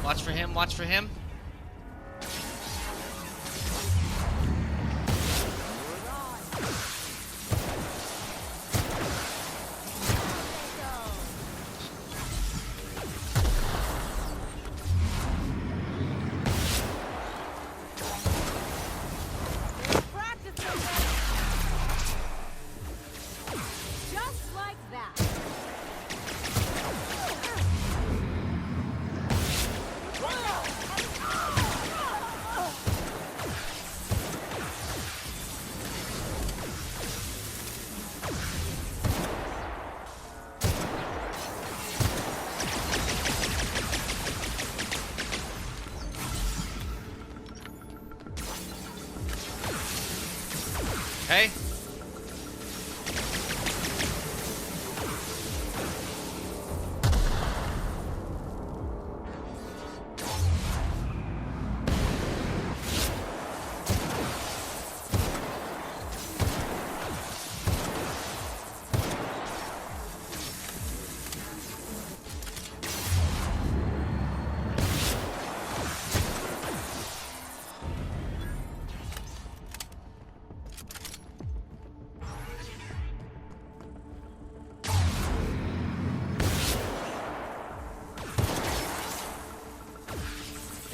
Watch for him, watch for him. Okay.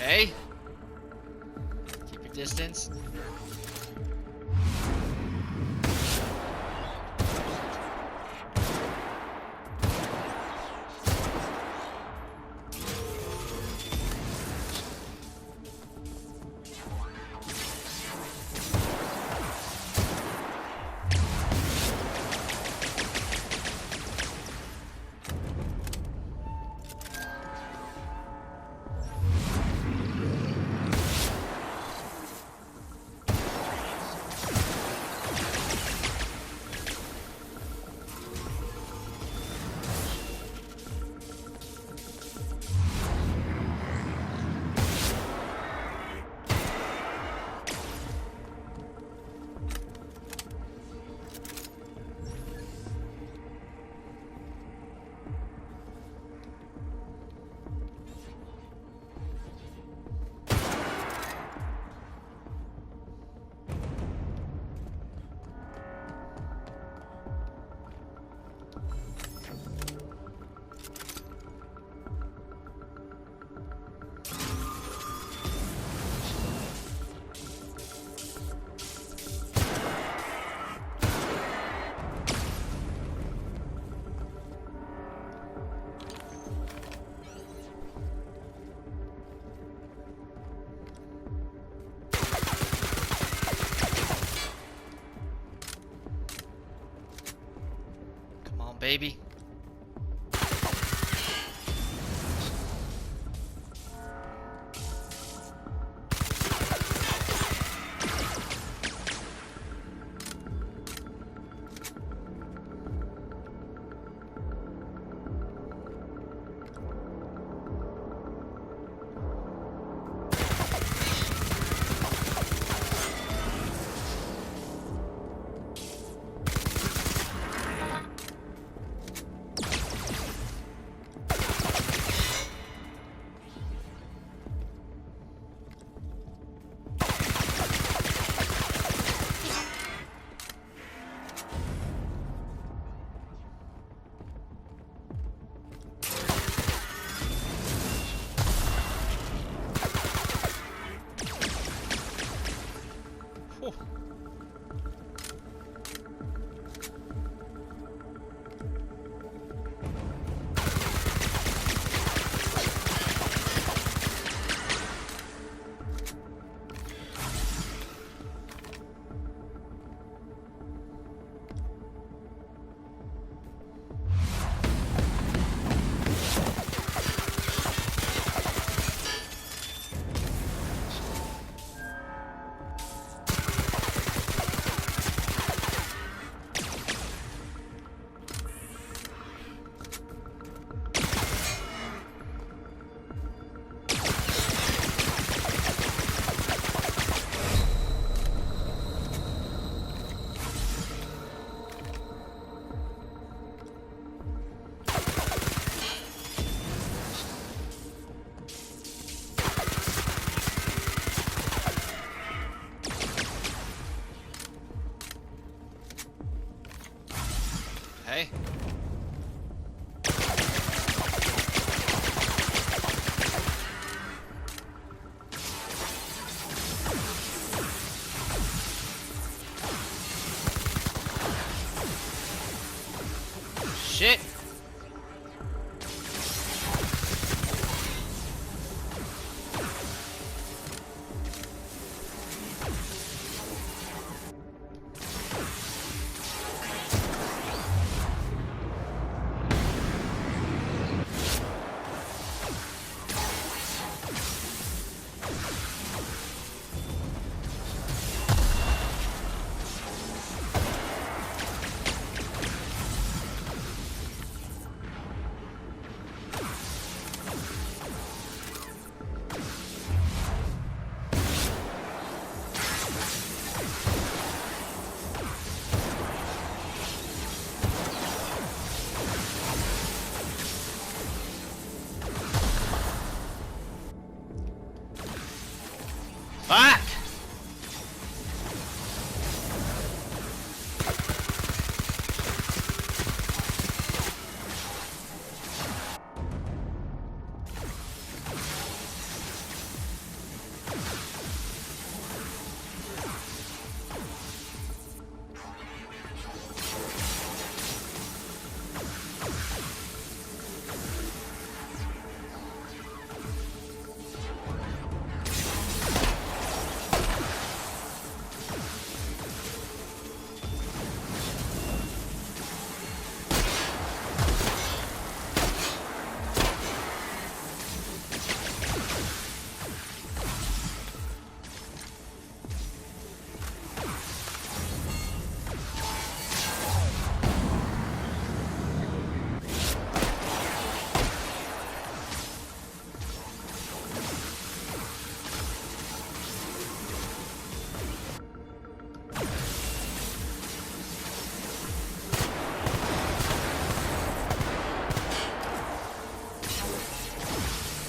Okay. Keep your distance. Baby. Fuck!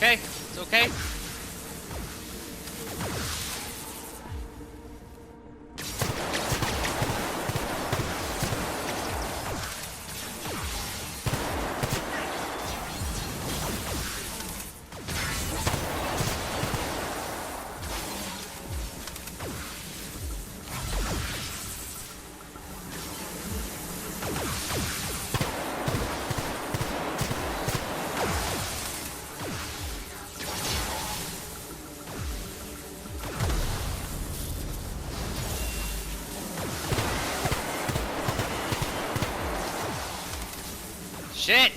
Okay, it's okay. Shit!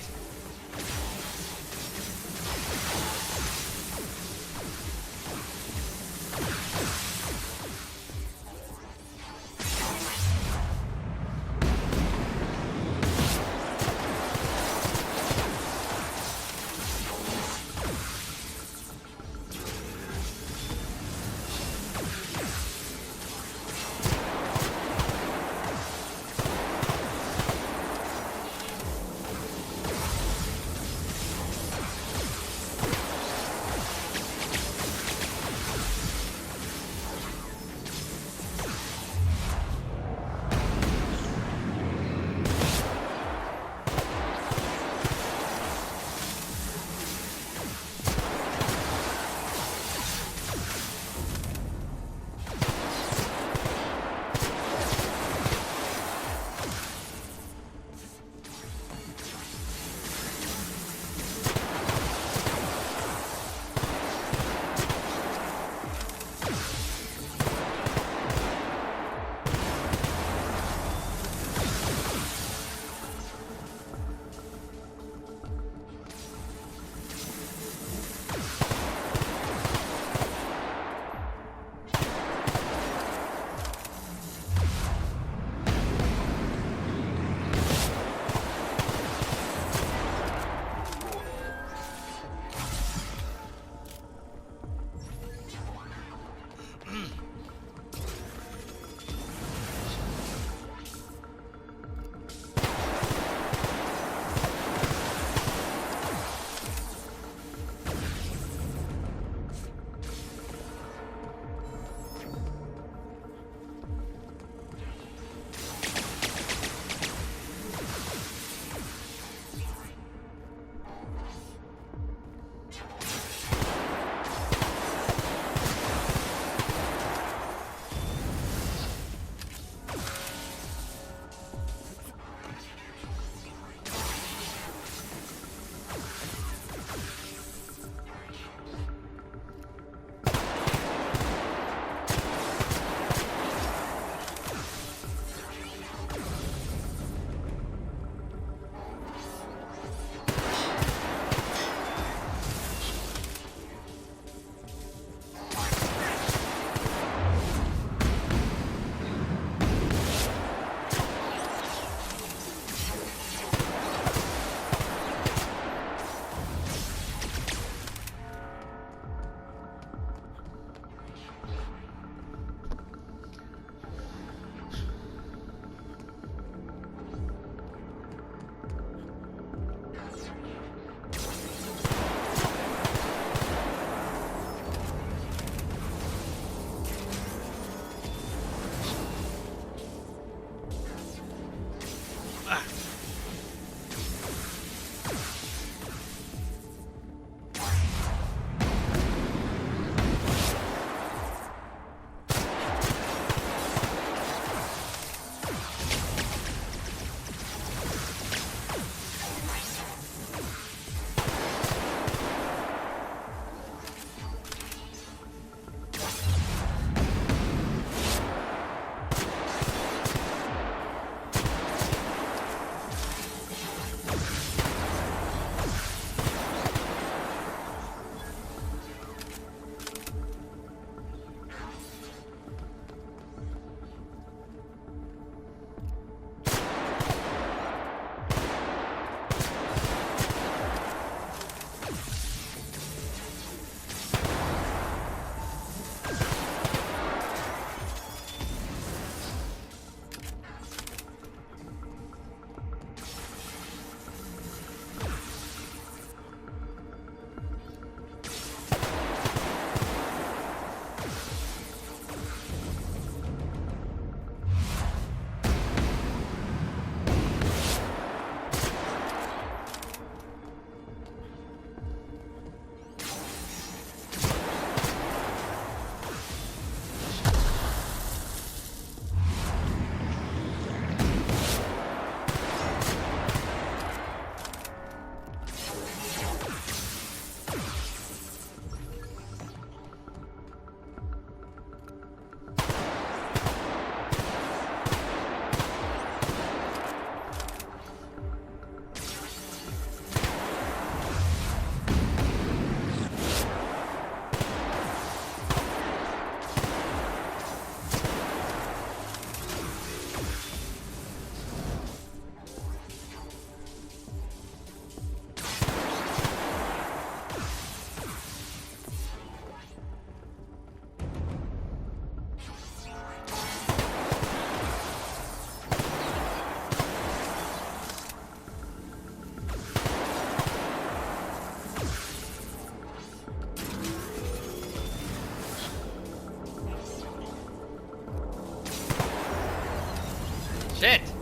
Shit!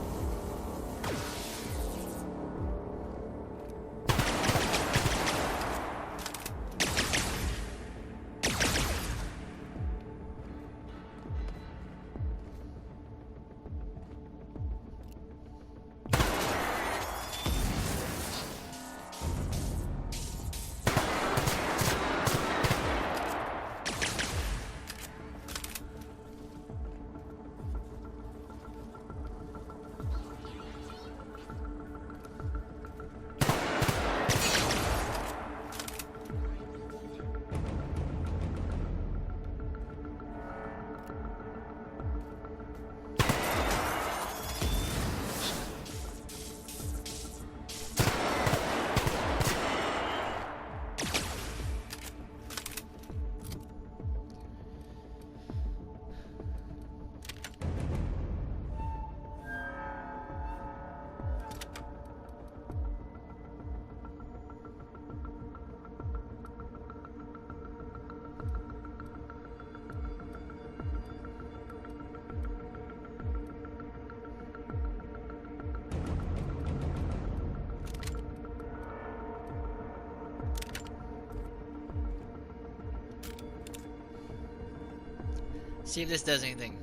See if this does anything.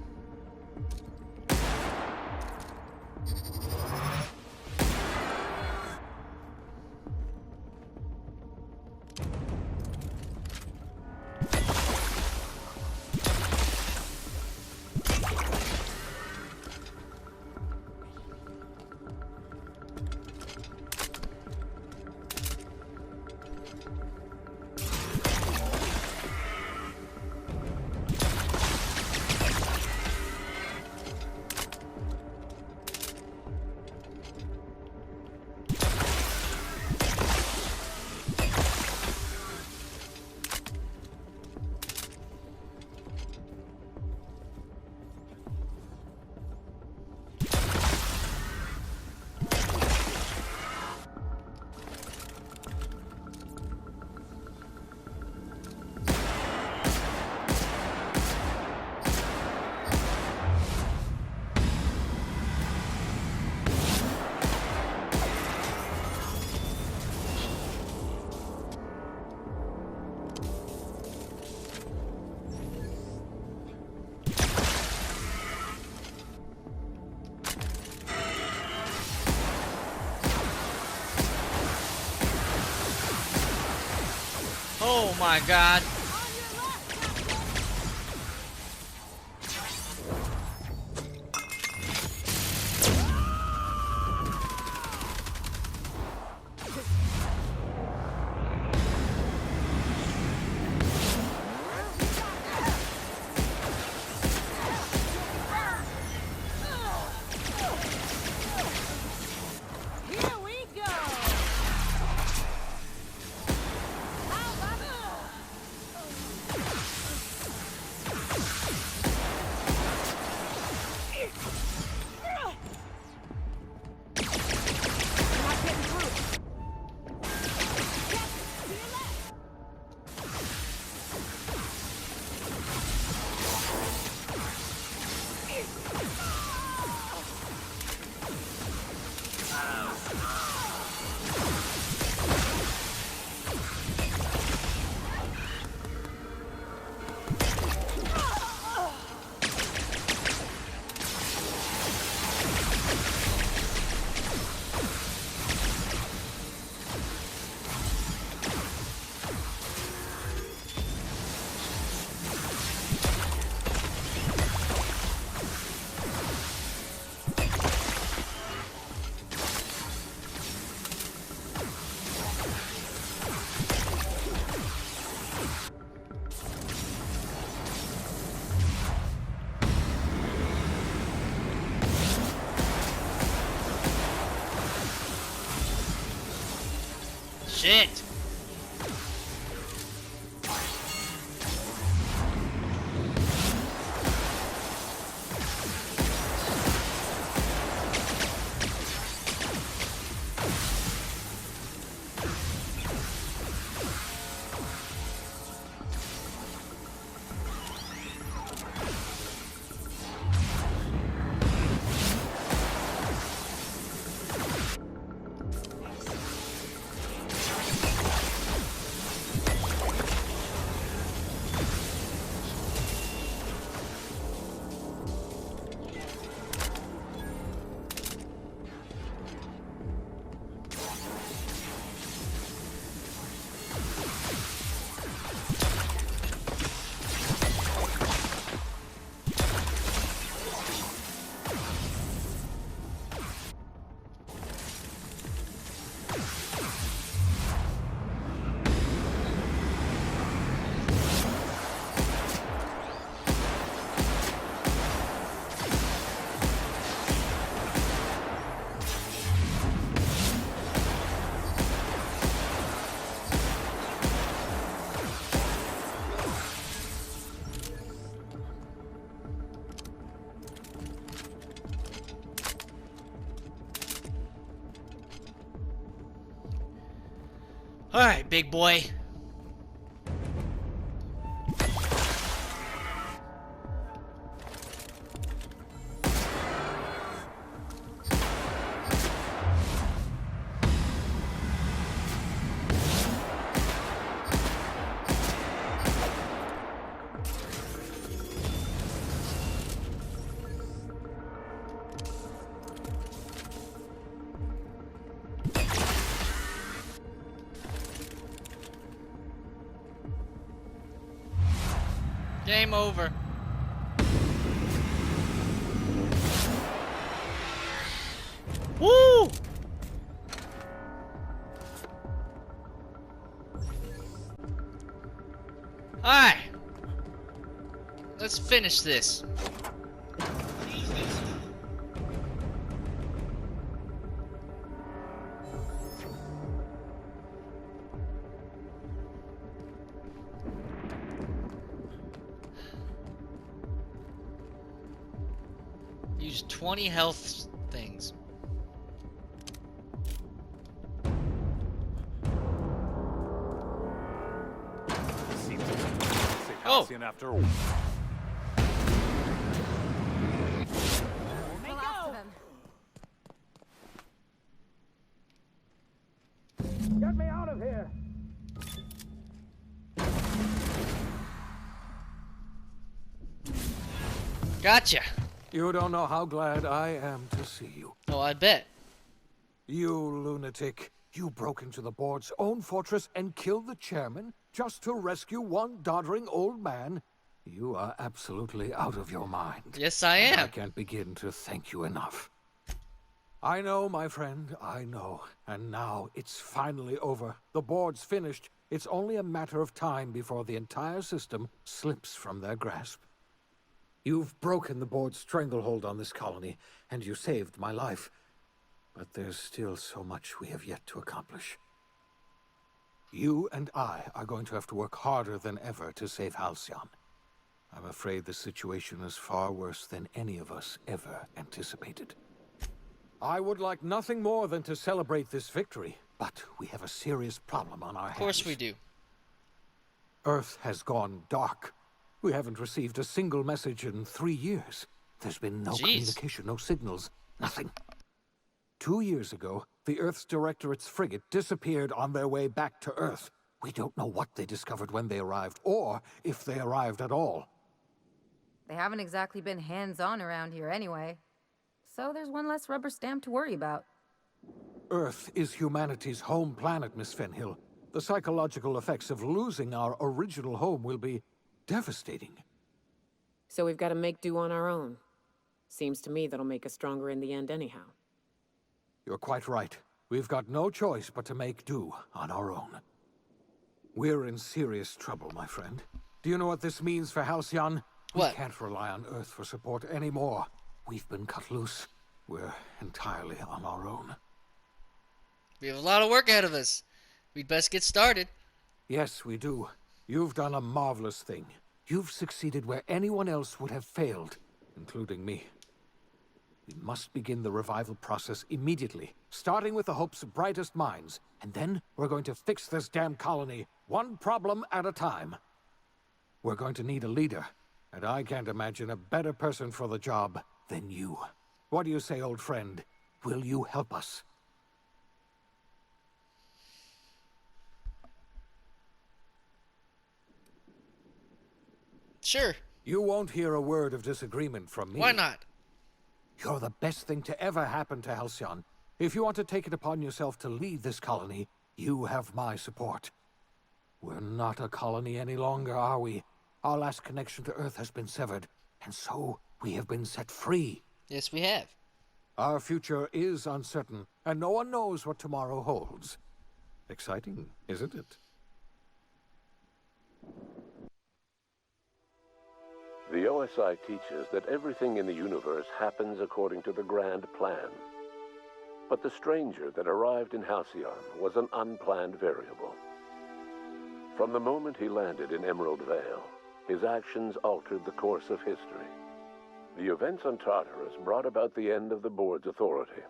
Oh my god. Alright, big boy. Game over. Woo! Alright. Let's finish this. Use 20 health things. Oh! Halcyon after all. Get me out of here! Gotcha. You don't know how glad I am to see you. Oh, I bet. You lunatic. You broke into the board's own fortress and killed the chairman just to rescue one doddering old man. You are absolutely out of your mind. Yes, I am. I can't begin to thank you enough. I know, my friend, I know. And now it's finally over. The board's finished. It's only a matter of time before the entire system slips from their grasp. You've broken the board's stranglehold on this colony, and you saved my life. But there's still so much we have yet to accomplish. You and I are going to have to work harder than ever to save Halcyon. I'm afraid the situation is far worse than any of us ever anticipated. I would like nothing more than to celebrate this victory, but we have a serious problem on our hands. Of course we do. Earth has gone dark. We haven't received a single message in 3 years. There's been no communication, no signals, nothing. 2 years ago, the Earth's Directorate's frigate disappeared on their way back to Earth. We don't know what they discovered when they arrived, or if they arrived at all. They haven't exactly been hands-on around here anyway. So there's one less rubber stamp to worry about. Earth is humanity's home planet, Miss Fenhill. The psychological effects of losing our original home will be devastating. So we've got to make do on our own. Seems to me that'll make us stronger in the end anyhow. You're quite right. We've got no choice but to make do on our own. We're in serious trouble, my friend. Do you know what this means for Halcyon? What? We can't rely on Earth for support anymore. We've been cut loose. We're entirely on our own. We have a lot of work ahead of us. We'd best get started. Yes, we do. You've done a marvelous thing. You've succeeded where anyone else would have failed, including me. We must begin the revival process immediately, starting with the hope's brightest minds, and then we're going to fix this damn colony, one problem at a time. We're going to need a leader, and I can't imagine a better person for the job than you. What do you say, old friend? Will you help us? Sure. You won't hear a word of disagreement from me. Why not? You're the best thing to ever happen to Halcyon. If you want to take it upon yourself to lead this colony, you have my support. We're not a colony any longer, are we? Our last connection to Earth has been severed, and so we have been set free. Yes, we have. Our future is uncertain, and no one knows what tomorrow holds. Exciting, isn't it? The OSI teaches that everything in the universe happens according to the grand plan. But the stranger that arrived in Halcyon was an unplanned variable. From the moment he landed in Emerald Vale, his actions altered the course of history. The events on Tartarus brought about the end of the board's authority.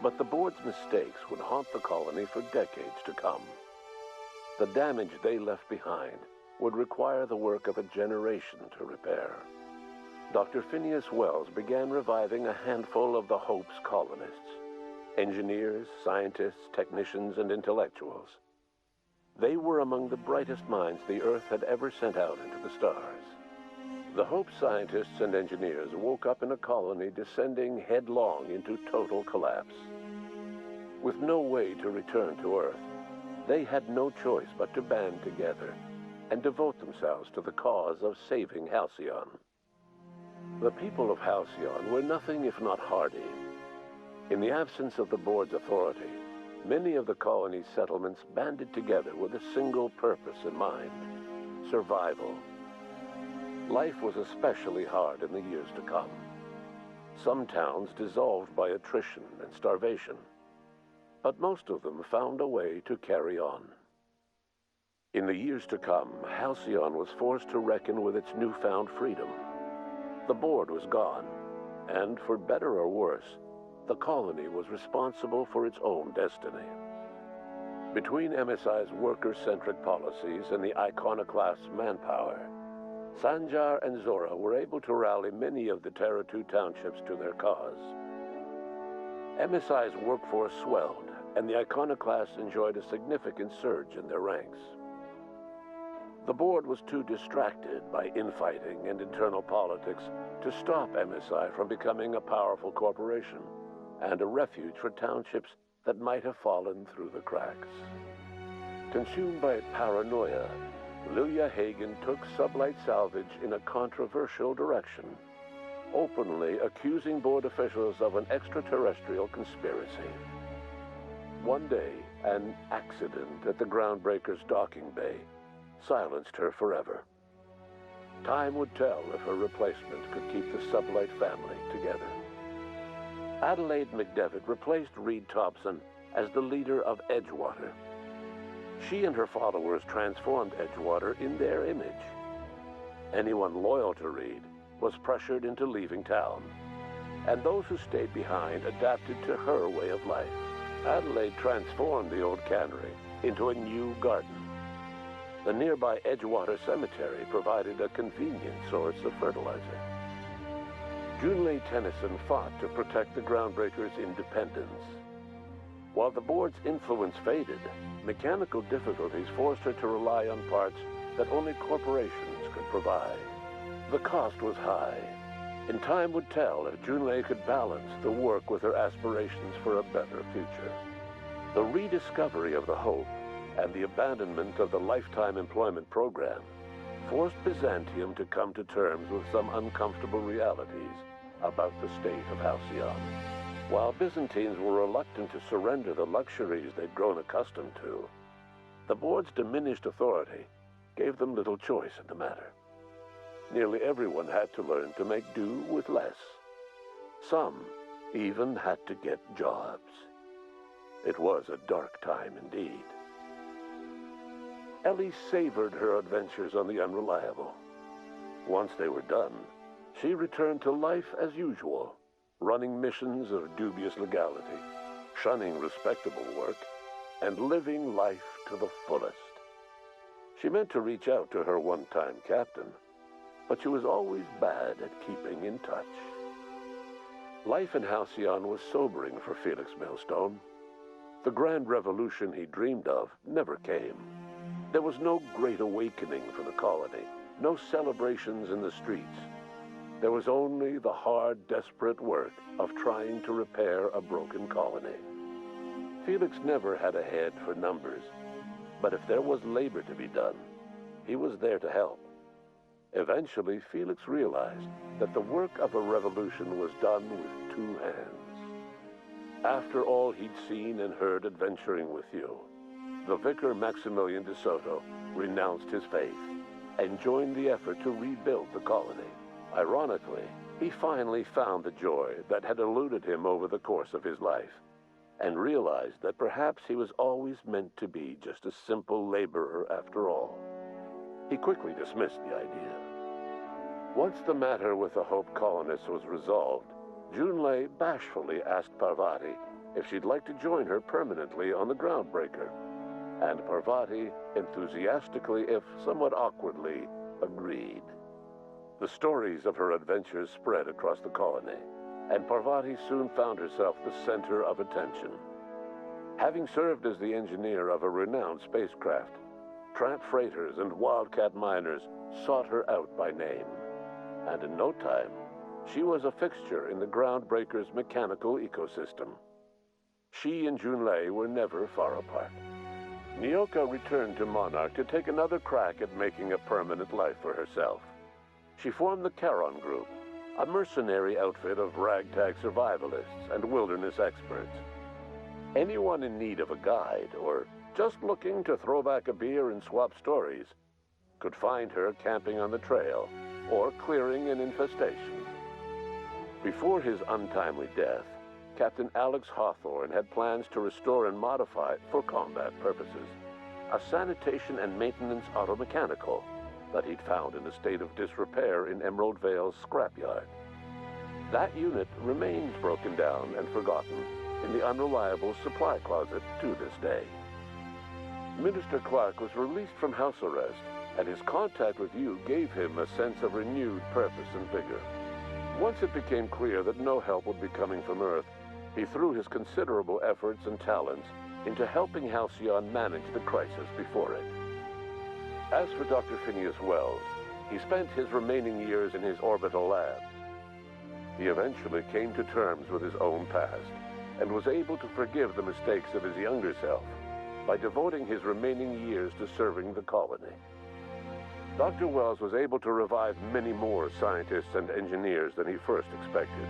But the board's mistakes would haunt the colony for decades to come. the damage they left behind would require the work of a generation to repair. Dr. Phineas Wells began reviving a handful of the Hope's colonists: engineers, scientists, technicians, and intellectuals. They were among the brightest minds the Earth had ever sent out into the stars. The Hope scientists and engineers woke up in a colony descending headlong into total collapse. With no way to return to Earth, they had no choice but to band together and devote themselves to the cause of saving Halcyon. The people of Halcyon were nothing if not hardy. In the absence of the board's authority, many of the colony's settlements banded together with a single purpose in mind: survival. Life was especially hard in the years to come. Some towns dissolved by attrition and starvation, but most of them found a way to carry on. In the years to come, Halcyon was forced to reckon with its newfound freedom. The board was gone, and for better or worse, the colony was responsible for its own destiny. Between MSI's worker-centric policies and the iconoclast's manpower, Sanjar and Zora were able to rally many of the Terra 2 townships to their cause. MSI's workforce swelled, and the iconoclasts enjoyed a significant surge in their ranks. The board was too distracted by infighting and internal politics to stop MSI from becoming a powerful corporation and a refuge for townships that might have fallen through the cracks. Consumed by paranoia, Lilia Hagen took Sublight Salvage in a controversial direction, openly accusing board officials of an extraterrestrial conspiracy. One day, an accident at the Groundbreaker's docking bay silenced her forever. Time would tell if her replacement could keep the Sublight family together. Adelaide McDevitt replaced Reed Thompson as the leader of Edgewater. She and her followers transformed Edgewater in their image. Anyone loyal to Reed was pressured into leaving town, and those who stayed behind adapted to her way of life. Adelaide transformed the old cannery into a new garden. The nearby Edgewater Cemetery provided a convenient source of fertilizer. Junlei Tennyson fought to protect the Groundbreakers' independence. While the board's influence faded, mechanical difficulties forced her to rely on parts that only corporations could provide. The cost was high, and time would tell if Junlei could balance the work with her aspirations for a better future. The rediscovery of the Hope and the abandonment of the lifetime employment program forced Byzantium to come to terms with some uncomfortable realities about the state of Halcyon. While Byzantines were reluctant to surrender the luxuries they'd grown accustomed to, the board's diminished authority gave them little choice in the matter. Nearly everyone had to learn to make do with less. Some even had to get jobs. It was a dark time indeed. Ellie savored her adventures on the Unreliable. Once they were done, she returned to life as usual, running missions of dubious legality, shunning respectable work, and living life to the fullest. She meant to reach out to her one-time captain, but she was always bad at keeping in touch. Life in Halcyon was sobering for Felix Millstone. The grand revolution he dreamed of never came. There was no great awakening for the colony, no celebrations in the streets. There was only the hard, desperate work of trying to repair a broken colony. Felix never had a head for numbers, but if there was labor to be done, he was there to help. Eventually, Felix realized that the work of a revolution was done with two hands. After all he'd seen and heard adventuring with you, the vicar Maximilian de Soto renounced his faith and joined the effort to rebuild the colony. Ironically, he finally found the joy that had eluded him over the course of his life, and realized that perhaps he was always meant to be just a simple laborer after all. He quickly dismissed the idea. Once the matter with the Hope colonists was resolved, Junlei bashfully asked Parvati if she'd like to join her permanently on the Groundbreaker. and Parvati enthusiastically, if somewhat awkwardly, agreed. The stories of her adventures spread across the colony, and Parvati soon found herself the center of attention. Having served as the engineer of a renowned spacecraft, tramp freighters and wildcat miners sought her out by name, and in no time, she was a fixture in the groundbreaker's mechanical ecosystem. She and Junlei were never far apart. Nyoka returned to Monarch to take another crack at making a permanent life for herself. She formed the Charon Group, a mercenary outfit of ragtag survivalists and wilderness experts. Anyone in need of a guide, or just looking to throw back a beer and swap stories, could find her camping on the trail or clearing an infestation. Before his untimely death, Captain Alex Hawthorne had plans to restore and modify, for combat purposes, a sanitation and maintenance automechanical that he'd found in a state of disrepair in Emerald Vale's scrapyard. That unit remains broken down and forgotten in the unreliable supply closet to this day. Minister Clark was released from house arrest, and his contact with you gave him a sense of renewed purpose and vigor. Once it became clear that no help would be coming from Earth, he threw his considerable efforts and talents into helping Halcyon manage the crisis before it. As for Dr. Phineas Wells, he spent his remaining years in his orbital lab. He eventually came to terms with his own past and was able to forgive the mistakes of his younger self by devoting his remaining years to serving the colony. Dr. Wells was able to revive many more scientists and engineers than he first expected,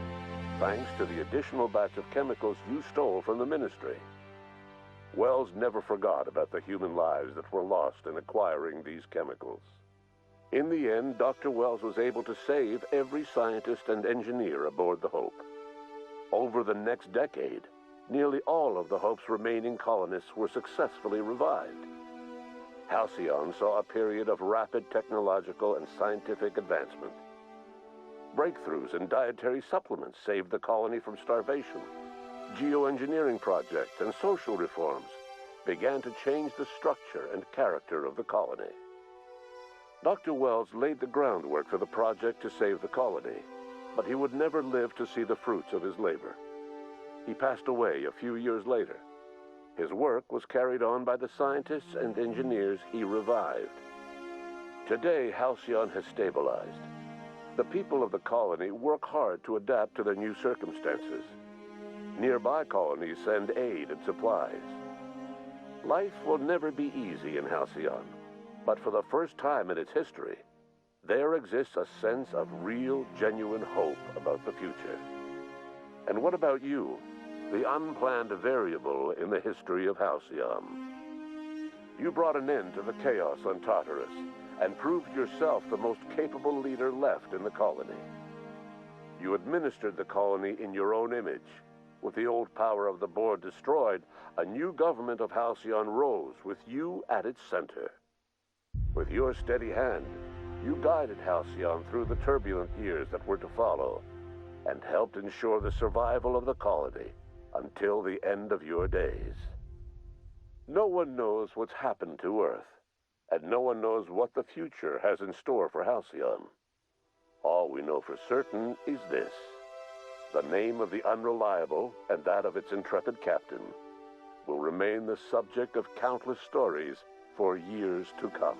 thanks to the additional batch of chemicals you stole from the Ministry. Wells never forgot about the human lives that were lost in acquiring these chemicals. In the end, Dr. Wells was able to save every scientist and engineer aboard the Hope. Over the next decade, nearly all of the Hope's remaining colonists were successfully revived. Halcyon saw a period of rapid technological and scientific advancement. Breakthroughs in dietary supplements saved the colony from starvation. Geoengineering projects and social reforms began to change the structure and character of the colony. Dr. Wells laid the groundwork for the project to save the colony, but he would never live to see the fruits of his labor. He passed away a few years later. His work was carried on by the scientists and engineers he revived. Today, Halcyon has stabilized. The people of the colony work hard to adapt to their new circumstances. Nearby colonies send aid and supplies. Life will never be easy in Halcyon, but for the first time in its history, there exists a sense of real, genuine hope about the future. And what about you, the unplanned variable in the history of Halcyon? You brought an end to the chaos on Tartarus and proved yourself the most capable leader left in the colony. You administered the colony in your own image. With the old power of the board destroyed, a new government of Halcyon rose with you at its center. With your steady hand, you guided Halcyon through the turbulent years that were to follow, and helped ensure the survival of the colony until the end of your days. No one knows what's happened to Earth, and no one knows what the future has in store for Halcyon. All we know for certain is this: the name of the Unreliable and that of its intrepid captain will remain the subject of countless stories for years to come.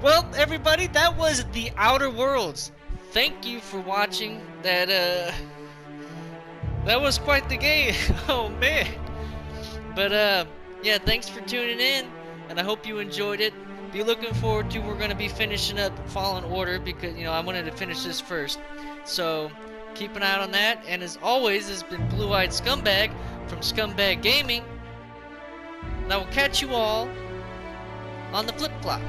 Well, everybody, that was The Outer Worlds. Thank you for watching. That was quite the game. Oh man. But yeah, thanks for tuning in, and I hope you enjoyed it. Be looking forward to, we're going to be finishing up Fallen Order, because I wanted to finish this first. So keep an eye out on that. And as always, this has been Blue Eyed Scumbag from Scumbag Gaming, and I will catch you all on the flip flop.